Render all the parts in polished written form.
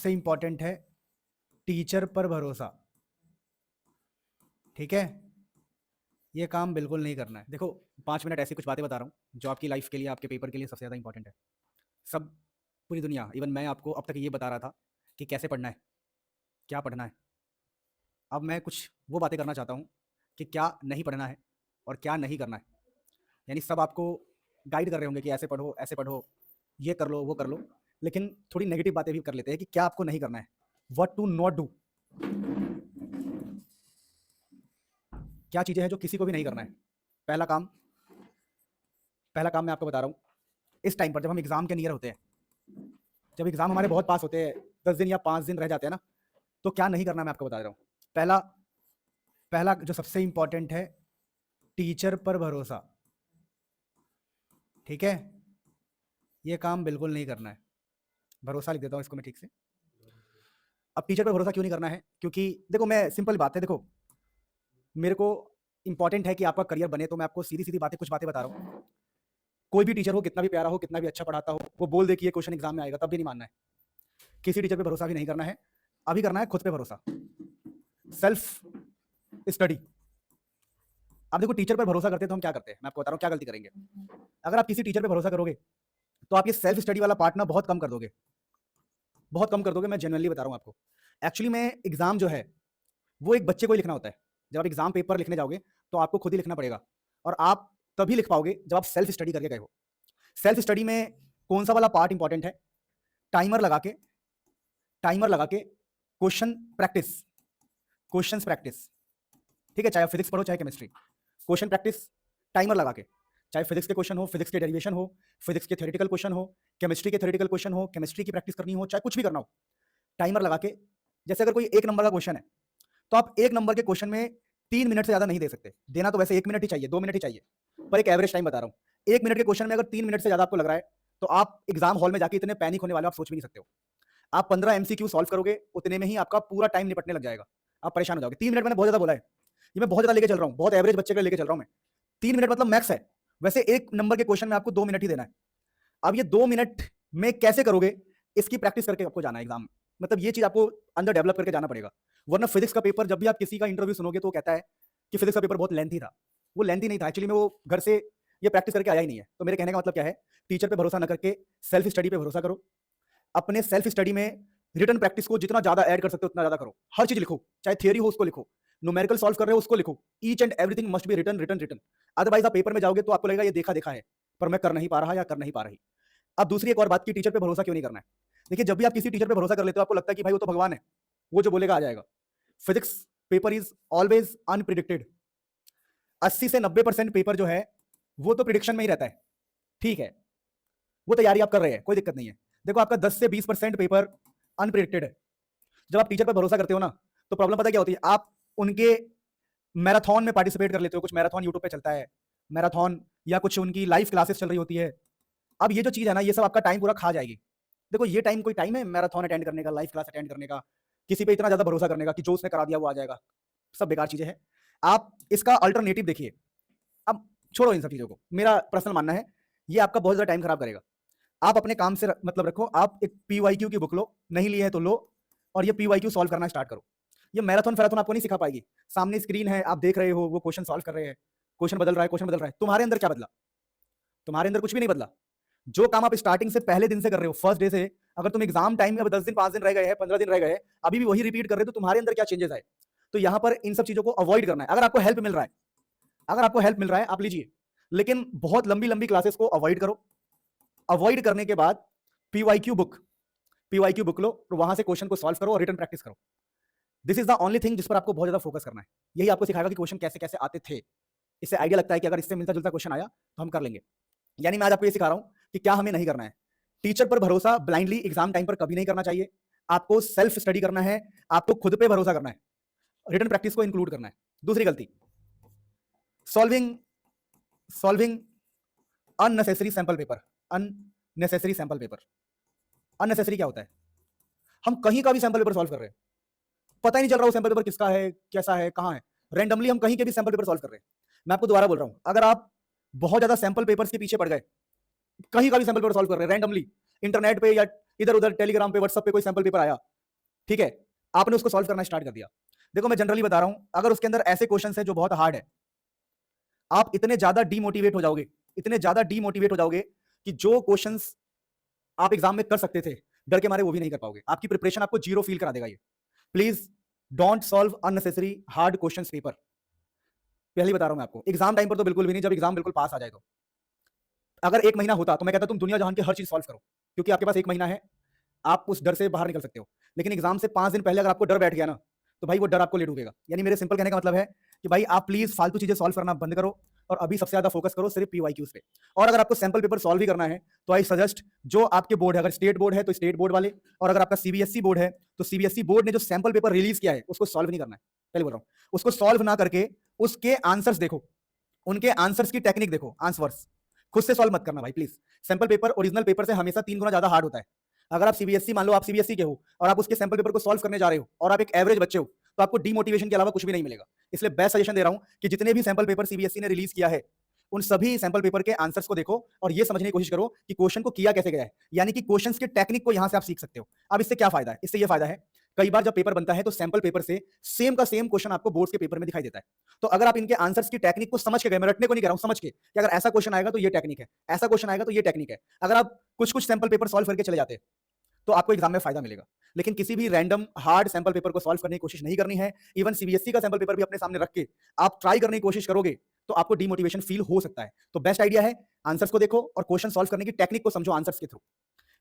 सबसे इंपॉर्टेंट है टीचर पर भरोसा। ठीक है, ये काम बिल्कुल नहीं करना है। देखो 5 मिनट ऐसी कुछ बातें बता रहा हूँ जो आपकी लाइफ के लिए, आपके पेपर के लिए सबसे ज़्यादा इंपॉर्टेंट है। सब पूरी दुनिया, इवन मैं आपको अब तक ये बता रहा था कि कैसे पढ़ना है, क्या पढ़ना है। अब मैं कुछ वो बातें करना चाहता हूँ कि क्या नहीं पढ़ना है और क्या नहीं करना है। यानी सब आपको गाइड कर रहे होंगे कि ऐसे पढ़ो, ये कर लो, वो कर लो, लेकिन थोड़ी नेगेटिव बातें भी कर लेते हैं कि क्या आपको नहीं करना है, व्हाट टू नॉट डू। क्या चीज़ें हैं जो किसी को भी नहीं करना है। पहला काम मैं आपको बता रहा हूँ, इस टाइम पर जब हम एग्ज़ाम के नियर होते हैं, जब एग्ज़ाम हमारे बहुत पास होते हैं, 10 दिन या 5 दिन रह जाते हैं ना, तो क्या नहीं करना मैं आपको बता रहा हूँ। पहला पहला जो सबसे इंपॉर्टेंट है, टीचर पर भरोसा। ठीक है, ये काम बिल्कुल नहीं करना है। भरोसा लिख देता हूँ इसको मैं ठीक से। अब टीचर पर भरोसा क्यों नहीं करना है? क्योंकि देखो, मैं सिंपल बात है, देखो मेरे को इंपॉर्टेंट है कि आपका करियर बने, तो मैं आपको सीधी सीधी बातें, कुछ बातें बता रहा हूँ। कोई भी टीचर हो, कितना भी प्यारा हो, कितना भी अच्छा पढ़ाता हो, वो बोल दे कि ये क्वेश्चन एग्जाम में आएगा, तब भी नहीं मानना है। किसी टीचर पे भरोसा भी नहीं करना है। अभी करना है खुद पे भरोसा, सेल्फ स्टडी। अब देखो, टीचर पर भरोसा करते हैं तो हम क्या करते हैं, मैं आपको बता रहा हूँ क्या गलती करेंगे। अगर आप किसी टीचर पे भरोसा करोगे तो आप ये सेल्फ स्टडी वाला पार्ट ना बहुत कम कर दोगे, बहुत कम कर दोगे। मैं जेन्युइनली बता रहा हूँ आपको। एक्चुअली में एग्जाम जो है वो एक बच्चे को ही लिखना होता है। जब आप एग्जाम पेपर लिखने जाओगे तो आपको खुद ही लिखना पड़ेगा, और आप तभी लिख पाओगे जब आप सेल्फ स्टडी करके गए हो। सेल्फ स्टडी में कौन सा वाला पार्ट इंपॉर्टेंट है? टाइमर लगा के क्वेश्चन प्रैक्टिस, क्वेश्चंस प्रैक्टिस। ठीक है, चाहे फिजिक्स पढ़ो चाहे केमिस्ट्री, क्वेश्चन प्रैक्टिस टाइमर लगा के। चाहे फिजिक्स के क्वेश्चन हो, फिजिक्स के डेरिवेशन हो, फिजिक्स के थ्योरेटिकल क्वेश्चन हो, केमिस्ट्री के थ्योरेटिकल क्वेश्चन हो, केमिस्ट्री की प्रैक्टिस करनी हो, चाहे कुछ भी करना हो, टाइमर लगा के। जैसे अगर कोई 1 नंबर का क्वेश्चन है तो आप 1 नंबर के क्वेश्चन में 3 मिनट से ज़्यादा नहीं दे सकते। देना तो वैसे 1 मिनट ही चाहिए, 2 मिनट ही चाहिए, पर एक एवरेज टाइम बता रहा हूँ। 1 मिनट के क्वेश्चन में अगर 3 मिनट से ज़्यादा आपको लग रहा है तो आप एग्जाम हॉल में जाके इतने पैनिक होने वाले आप सोच भी नहीं सकते हो। आप 15 एमसीक्यू सॉल्व करोगे, उतने में ही आपका पूरा टाइम निपटने लग जाएगा। आप परेशान हो जाओगे। 3 मिनट मैंने बहुत ज़्यादा बोला है, ये मैं बहुत ज़्यादा लेके चल रहा हूँ, बहुत एवरेज बच्चे के लिए लेके चल रहा हूँ मैं। 3 मिनट मतलब मैक्स है। वैसे 1 नंबर के क्वेश्चन में आपको 2 मिनट ही देना है। अब ये 2 मिनट में कैसे करोगे, इसकी प्रैक्टिस करके आपको जाना है एग्जाम में। मतलब ये चीज़ आपको अंदर डेवलप करके जाना पड़ेगा। वरना फिजिक्स का पेपर, जब भी आप किसी का इंटरव्यू सुनोगे तो वो कहता है कि फिजिक्स का पेपर बहुत लेंथी था। वो लेंथी नहीं था, एक्चुअली में वो घर से ये प्रैक्टिस करके आया ही नहीं है। तो मेरे कहने का मतलब क्या है, टीचर पे भरोसा न करके सेल्फ स्टडी पे भरोसा करो। अपने सेल्फ स्टडी में रिटन प्रैक्टिस को जितना ज्यादा ऐड कर सकते हो उतना ज्यादा करो। हर चीज लिखो, चाहे थियरी हो उसको लिखो, न्यूमेरिकल सॉल्व कर रहे हो उसको लिखो। Each and everything must be written written written. Otherwise आप पेपर में जाओगे तो आपको लगेगा ये देखा देखा है, पर मैं कर नहीं पा रहा या कर नहीं पा रही। अब दूसरी एक और बात की, टीचर पे भरोसा क्यों नहीं करना है। देखिए, जब भी आप किसी टीचर पे भरोसा कर लेते हो आपको लगता है कि भाई वो तो भगवान है, वो जो बोलेगा आ जाएगा। Physics paper is always unpredicted. 80 से 90% पेपर जो है वो तो प्रिडिक्शन में ही रहता है। ठीक है, वो तैयारी आप कर रहे हैं, कोई दिक्कत नहीं है। देखो, आपका 10 से 20% पेपर अनप्रिडिक्टेड है। जब आप टीचर पर भरोसा करते हो ना, तो प्रॉब्लम पता क्या होती है, आप उनके मैराथन में पार्टिसिपेट कर लेते हो। कुछ मैराथन यूट्यूब पे चलता है, मैराथन, या कुछ उनकी लाइव क्लासेस चल रही होती है। अब ये जो चीज़ है ना, ये सब आपका टाइम पूरा खा जाएगी। देखो, ये टाइम कोई टाइम है मैराथन अटेंड करने का, लाइव क्लास अटेंड करने का, किसी पे इतना ज़्यादा भरोसा करने का कि जो उसने करा दिया वो आ जाएगा। सब बेकार चीज़ें हैं। आप इसका अल्टरनेटिव देखिए। अब छोड़ो इन सब चीज़ों को, मेरा पर्सनल मानना है ये आपका बहुत ज़्यादा टाइम खराब करेगा। आप अपने काम से मतलब रखो, आप एक पीवाईक्यू की बुक लो, नहीं ली है तो लो, और ये पीवाईक्यू सॉल्व करना स्टार्ट करो। ये मैराथन फैराथन आपको नहीं सिखा पाएगी। सामने स्क्रीन है, आप देख रहे हो, वो क्वेश्चन सॉल्व कर रहे हैं, क्वेश्चन बदल रहा है, क्वेश्चन बदल रहा है। तुम्हारे अंदर क्या बदला? तुम्हारे अंदर कुछ भी नहीं बदला। जो काम आप स्टार्टिंग से पहले दिन से कर रहे हो, फर्स्ट डे से, अगर तुम एग्जाम टाइम में अब 10 दिन, 5 दिन रह गए हैं, 15 दिन रह गए हैं, अभी भी वही रिपीट कर रहे हो, तो तुम्हारे अंदर क्या चेंजेस आए? तो यहाँ पर इन सब चीजों को अवॉइड करना है। अगर आपको हेल्प मिल रहा है, आप लीजिए, लेकिन बहुत लंबी लंबी क्लासेस को अवॉइड करो। अवॉइड करने के बाद पीवाईक्यू बुक लो, और वहां से क्वेश्चन को सॉल्व करो और रिटन प्रैक्टिस करो। This is the only thing जिस पर आपको बहुत ज्यादा फोकस करना है। यही आपको सिखाएगा कि क्वेश्चन कैसे कैसे आते थे। इससे आइडिया लगता है कि अगर इससे मिलता जुलता क्वेश्चन आया तो हम कर लेंगे। यानी मैं आज आपको ये सिखा रहा हूं कि क्या हमें नहीं करना है। टीचर पर भरोसा ब्लाइंडली एग्जाम टाइम पर कभी नहीं करना चाहिए। आपको सेल्फ स्टडी करना है, आपको खुद पे भरोसा करना है, रिटन प्रैक्टिस को इंक्लूड करना है। दूसरी गलती, solving solving unnecessary sample paper. Unnecessary sample paper, unnecessary क्या होता है? हम कहीं का भी सैंपल पेपर सॉल्व कर रहे हैं, पता ही नहीं चल रहा वो सैंपल पेपर किसका है, कैसा है, कहां है। रैंडमली हम कहीं के भी सैंपल पेपर सॉल्व कर रहे हैं। मैं आपको दोबारा बोल रहा हूं, अगर आप बहुत ज्यादा सैंपल पेपर्स के पीछे पड़ गए, कहीं का भी सैंपल पेपर सॉल्व कर रहे हैं रैंडमली, इंटरनेट पे या इधर उधर टेलीग्राम पे, व्हाट्सएप पे कोई सैंपल पेपर आया, ठीक है, आपने उसको सॉल्व करना स्टार्ट कर दिया। देखो मैं जनरली बता रहा हूं, अगर उसके अंदर ऐसे क्वेश्चंस है जो बहुत हार्ड है, आप इतने ज्यादा डीमोटिवेट हो जाओगे, इतने ज्यादा डीमोटिवेट हो जाओगे कि जो क्वेश्चंस आप एग्जाम में कर सकते थे डर के मारे वो भी नहीं कर पाओगे। आपकी प्रिपरेशन आपको जीरो फील करा देगा ये। Please don't solve unnecessary hard questions paper. पहले बता रहा हूं मैं आपको, एग्जाम टाइम पर तो बिल्कुल भी नहीं, जब एग्जाम बिल्कुल पास आ जाए तो। अगर 1 महीना होता तो मैं कहता तुम दुनिया जहान की हर चीज सॉल्व करो, क्योंकि आपके पास 1 महीना है, आप उस डर से बाहर निकल सकते हो। लेकिन एग्जाम से 5 दिन पहले अगर आपको डर बैठ गया ना, तो भाई वो डर आपको ले डूबेगा। यानी मेरे सिंपल कहने का मतलब है कि भाई आप प्लीज फालतू चीजें सॉल्व करना बंद करो और अभी सबसे ज्यादा फोकस करो सिर्फ पीवाईक्यूज पे। और अगर आपको सैंपल पेपर सॉल्व ही करना है तो आई सजेस्ट, जो आपके बोर्ड है, अगर स्टेट बोर्ड है तो स्टेट बोर्ड वाले, और अगर आपका सीबीएसई बोर्ड है तो सीबीएसई बोर्ड ने जो सैंपल पेपर रिलीज किया है उसको सॉल्व नहीं करना है। पहले बोल रहा हूं, उसको सॉल्व ना करके उसके आंसर्स देखो, उनके आंसर्स की टेक्निक देखो, आंसर्स खुद से सॉल्व मत करना भाई please. Sample paper original paper से हमेशा 3 गुना ज्यादा हार्ड होता है। अगर आप सीबीएसई, मान लो आप सीबीएसई के हो और आप उसके सैंपल पेपर को सॉल्व करने जा रहे हो और आप एक एवरेज बच्चे हो, तो आपको डीमोटिवेशन के अलावा कुछ भी नहीं मिलेगा। इसलिए बेस्ट सजेशन दे रहा हूं कि जितने भी सैंपल पेपर सीबीएसई ने रिलीज किया है उन सभी सैंपल पेपर के आंसर्स को देखो और ये समझने की कोशिश करो कि क्वेश्चन को किया कैसे गया है, यानी कि क्वेश्चंस के टेक्निक को यहां से आप सीख सकते हो। अब इससे क्या फायदा है? इससे ये फायदा है, कई बार जब पेपर बनता है तो सैंपल पेपर से सेम का सेम क्वेश्चन आपको बोर्ड्स के पेपर में दिखाई देता है। तो अगर आप इनके आंसर्स की टेक्निक को समझ के गए, मैं रटने को नहीं कह रहा हूं, समझ के कि अगर ऐसा क्वेश्चन आएगा तो ये टेक्निक है, ऐसा क्वेश्चन आएगा तो ये टेक्निक है, अगर आप कुछ कुछ सैंपल पेपर सॉल्व करके चले जाते हैं तो आपको एग्जाम में फायदा मिलेगा। लेकिन किसी भी रैंडम हार्ड सैंपल पेपर को सॉल्व करने की कोशिश नहीं करनी है। इवन सीबीएसई का सैंपल पेपर भी अपने सामने रख के आप ट्राई करने की कोशिश करोगे तो आपको डिमोटिवेशन फील हो सकता है। तो बेस्ट आइडिया है, आंसर्स को देखो और क्वेश्चन सॉल्व करने की टेक्निक को समझो आंसर्स के थ्रू।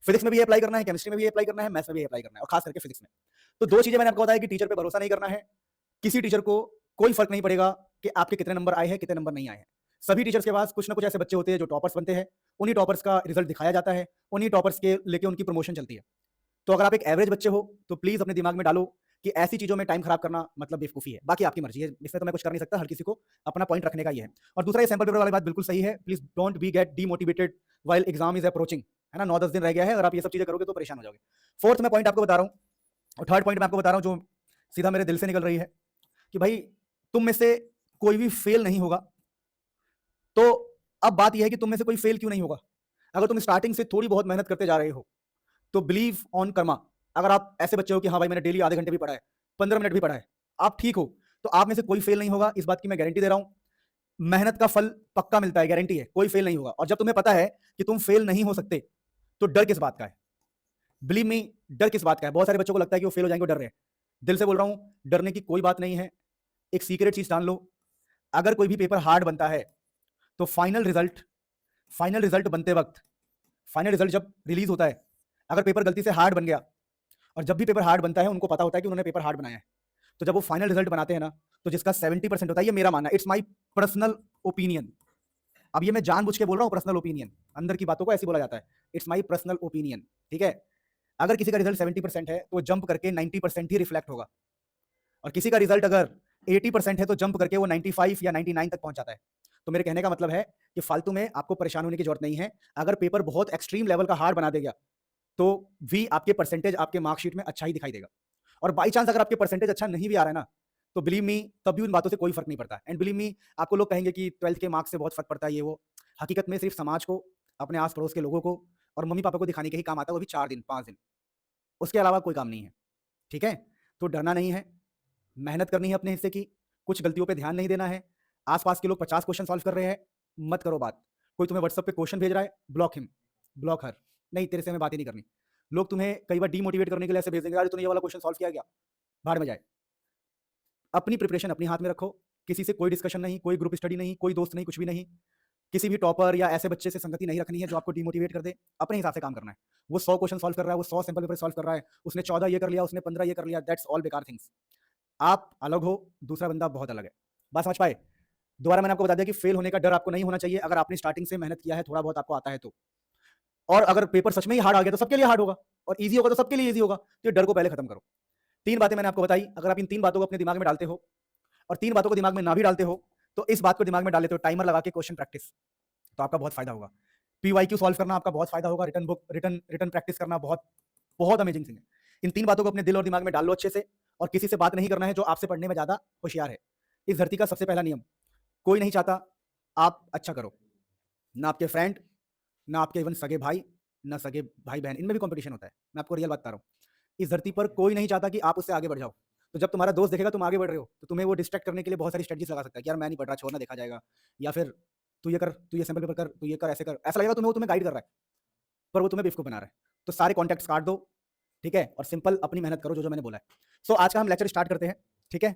फिजिक्स में भी अप्लाई करना है, केमिस्ट्री में भी अप्लाई करना है, मैथ्स में भी अप्लाई करना है, और खास करके फिजिक्स में। तो 2 चीजें मैंने आपको बताया कि टीचर पे भरोसा नहीं करना है। किसी टीचर को कोई फर्क नहीं पड़ेगा कि आपके कितने नंबर आए हैं, कितने नंबर नहीं आए हैं। सभी टीचर्स के पास कुछ ना कुछ ऐसे बच्चे होते हैं जो टॉपर्स बनते हैं, उन्हीं टॉपर्स का रिजल्ट दिखाया जाता है, उन्हीं टॉपर्स के लेके उनकी प्रमोशन चलती है। तो अगर आप एक एवरेज बच्चे हो तो प्लीज अपने दिमाग में डालो कि ऐसी चीजों में टाइम खराब करना मतलब बेवकूफी है। बाकी आपकी मर्जी है, इसमें तो मैं कुछ कर नहीं सकता, हर किसी को अपना पॉइंट रखने का ही है। और दूसरा, ये सैंपल पेपर वाली बात बिल्कुल सही है, please don't be gate demotivated while exam is approaching, है ना, 9-10 दिन रह गया है, अगर आप ये सब चीजें करोगे तो परेशान हो जाओगे। फोर्थ मैं पॉइंट आपको बता रहा हूँ, और थर्ड पॉइंट मैं आपको बता रहा हूँ जो सीधा मेरे दिल से निकल रही है कि भाई तुम में से कोई भी फेल नहीं होगा। तो अब बात यह है कि तुम में से कोई फेल क्यों नहीं होगा? अगर तुम स्टार्टिंग से थोड़ी बहुत मेहनत करते जा रहे हो तो बिलीव ऑन कर्मा। अगर आप ऐसे बच्चे हो कि हाँ भाई मैंने डेली आधे घंटे भी पढ़ा है, 15 मिनट भी पढ़ा है, आप ठीक हो, तो आप में से कोई फेल नहीं होगा, इस बात की मैं गारंटी दे रहा हूं। मेहनत का फल पक्का मिलता है, गारंटी है, कोई फेल नहीं होगा। और जब तुम्हें पता है कि तुम फेल नहीं हो सकते तो डर किस बात का है? बिलीव मी, डर किस बात का है? बहुत सारे बच्चों को लगता है कि वो फेल हो जाएंगे, वो डर रहे हैं। दिल से बोल रहा हूं, डरने की कोई बात नहीं है। एक सीक्रेट चीज जान लो, अगर कोई भी पेपर हार्ड बनता है तो फाइनल रिजल्ट बनते वक्त, फाइनल रिजल्ट जब रिलीज होता है, अगर पेपर गलती से हार्ड बन गया, और जब भी पेपर हार्ड बनता है उनको पता होता है कि उन्होंने पेपर हार्ड बनाया है, तो जब वो फाइनल रिजल्ट बनाते हैं ना, तो जिसका 70% होता है, ये मेरा मानना है, इट्स माई पर्सनल ओपिनियन। अब ये मैं जानबूझ के बोल रहा हूँ पर्सनल ओपिनियन, अंदर की बातों को ऐसे बोला जाता है, इट्स माई पर्सनल ओपिनियन, ठीक है। अगर किसी का रिजल्ट 70% है तो जंप करके 90% ही रिफ्लेक्ट होगा, और किसी का रिजल्ट अगर 80% है तो जंप करके वो 95 या 99 तक पहुंच जाता है। तो मेरे कहने का मतलब है कि फालतू में आपको परेशान होने की जरूरत नहीं है। अगर पेपर बहुत एक्सट्रीम लेवल का हार्ड बना देगा तो भी आपके परसेंटेज आपके मार्कशीट में अच्छा ही दिखाई देगा। और बाई चांस अगर आपके परसेंटेज अच्छा नहीं भी आ रहा है ना, तो बिलीव मी, तब भी उन बातों से कोई फर्क नहीं पड़ता। एंड बिलीव मी, आपको लोग कहेंगे कि 12th के मार्क्स से बहुत फर्क पड़ता है, ये वो। हकीकत में सिर्फ समाज को, अपने आस पड़ोस के लोगों को और मम्मी पापा को दिखाने के ही काम आता है, वो भी 4 दिन 5 दिन, उसके अलावा कोई काम नहीं है, ठीक है। तो डरना नहीं है, मेहनत करनी है अपने हिस्से की, कुछ गलतियों पे ध्यान नहीं देना है। आसपास के लोग 50 क्वेश्चन सॉल्व कर रहे हैं, मत करो बात। कोई तुम्हें व्हाट्सएप पे क्वेश्चन भेज रहा है, ब्लॉक हिम, ब्लॉक हर, नहीं तेरे से हमें बात ही नहीं करनी। लोग तुम्हें कई बार डीमोटिवेट करने के लिए ऐसे भेज देंगे, अरे तूने ये वाला क्वेश्चन सॉल्व किया क्या, भाड़ में जाए। अपनी प्रिपरेशन अपनी हाथ में रखो, किसी से कोई डिस्कशन नहीं, कोई ग्रुप स्टडी नहीं, कोई दोस्त नहीं, कुछ भी नहीं। किसी भी टॉपर या ऐसे बच्चे से संगति नहीं रखनी है जो आपको डिमोटिवेट कर दे। अपने हिसाब से काम करना है। वो 100 क्वेश्चन सॉल्व कर रहा है, वो 100 सैंपल पेपर सॉल्व कर रहा है, उसने 14 ये कर लिया, उसने 15 ये कर लिया, दैट्स ऑल बेकार थिंग्स। आप अलग हो, दूसरा बंदा बहुत अलग है। बात समझ पाए? दोबारा मैंने आपको बता दिया कि फेल होने का डर आपको नहीं होना चाहिए, अगर आपने स्टार्टिंग से मेहनत किया है, थोड़ा बहुत आपको आता है तो। और अगर पेपर सच में ही हार्ड आ गया तो सबके लिए हार्ड होगा, और ईजी होगा तो सबके लिए ईजी होगा। तो ये डर को पहले खत्म करो। 3 बातें मैंने आपको बताई, अगर आप इन 3 बातों को अपने दिमाग में डालते हो, और 3 बातों को दिमाग में ना भी डालते हो, तो इस बात को दिमाग में डाल लेते हो, टाइमर लगा के क्वेश्चन प्रैक्टिस, तो आपका बहुत फायदा होगा। पीवाईक्यू सॉल्व करना आपका बहुत फायदा होगा, रिटन प्रैक्टिस करना बहुत बहुत अमेजिंग थिंग है। इन 3 बातों को अपने दिल और दिमाग में डाल लो अच्छे से, और किसी से बात नहीं करना है जो आपसे पढ़ने में ज्यादा होशियार है। इस धरती का सबसे पहला नियम, कोई नहीं चाहता आप अच्छा करो, ना आपके फ्रेंड, ना आपके इवन सगे भाई, ना सगे भाई बहन, इनमें भी कंपटीशन होता है। मैं आपको रियल बात बता रहा हूँ। इस धरती पर कोई नहीं चाहता कि आप उससे आगे बढ़ जाओ। तो जब तुम्हारा दोस्त देखेगा तुम आगे बढ़ रहे हो, तो तुम्हें वो डिस्ट्रैक्ट करने के लिए बहुत सारी स्ट्रेटजीज लगा सकता है कि यार मैं नहीं पढ़ रहा, छोड़ना, देखा जाएगा। या फिर तू ये कर, तू ये सैंपल पेपर कर, तू ये कर, ऐसे कर। ऐसा लगेगा तुम्हें वो तुम्हें गाइड कर रहा है, पर वो तुम्हें बेवकूफ बना रहा है। तो सारे कॉन्टैक्ट्स काट दो, ठीक है, और सिंपल अपनी मेहनत करो, जो जो मैंने बोला है। सो आज का हम लेक्चर स्टार्ट करते हैं, ठीक है।